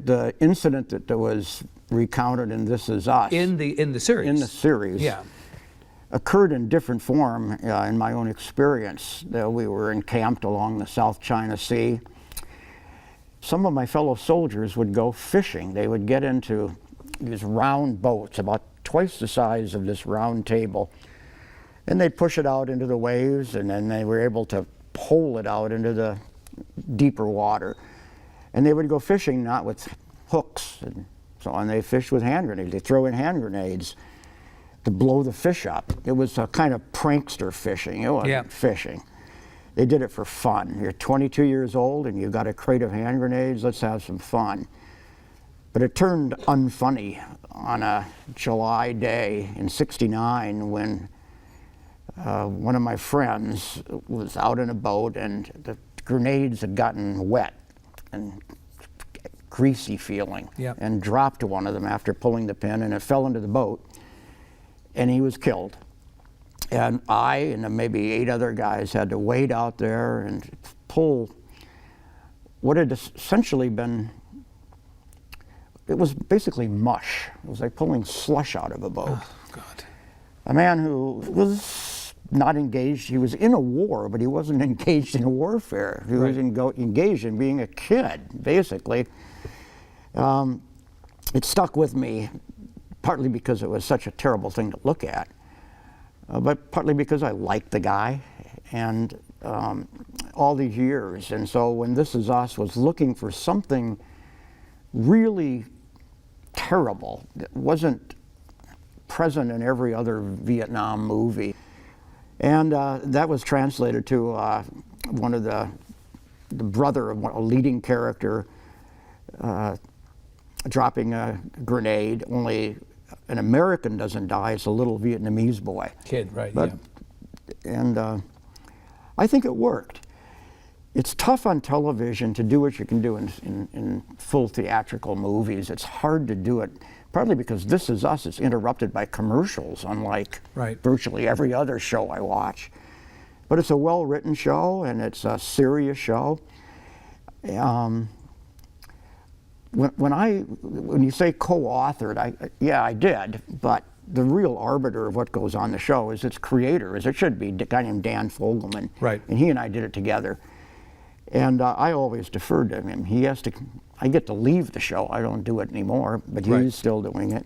the incident that was recounted in This Is Us In the series. in the series Yeah. occurred in different form in my own experience. We were encamped along the South China Sea. Some of my fellow soldiers would go fishing. They would get into these round boats, about twice the size of this round table, and they'd push it out into the waves, and then they were able to pole it out into the deeper water. And they would go fishing not with hooks and so on. They fished with hand grenades. They throw in hand grenades to blow the fish up. It was a kind of prankster fishing. It wasn't fishing. They did it for fun. You're 22 years old and you've got a crate of hand grenades, let's have some fun. But it turned unfunny on a July day in '69 when one of my friends was out in a boat and the grenades had gotten wet and greasy feeling, and dropped one of them after pulling the pin, and it fell into the boat and he was killed. And I and maybe 8 other guys had to wade out there and pull what had essentially been, it was basically mush. It was like pulling slush out of a boat. Oh, God. A man who was not engaged, he was in a war, but he wasn't engaged in warfare. He was engaged in being a kid, basically. It stuck with me, partly because it was such a terrible thing to look at, but partly because I liked the guy and all these years. And so when This Is Us was looking for something really terrible that wasn't present in every other Vietnam movie, and that was translated to one of the brother of a leading character dropping a grenade, only an American doesn't die, it's a little Vietnamese boy. Kid, right, but, And I think it worked. It's tough on television to do what you can do in full theatrical movies. It's hard to do it, partly because This Is Us is interrupted by commercials, unlike virtually every other show I watch. But it's a well-written show, and it's a serious show. When you say co-authored, I did, but the real arbiter of what goes on the show is its creator, as it should be, a guy named Dan Fogelman. And he and I did it together. And I always deferred to him. He has to, I get to leave the show. I don't do it anymore, but he's still doing it.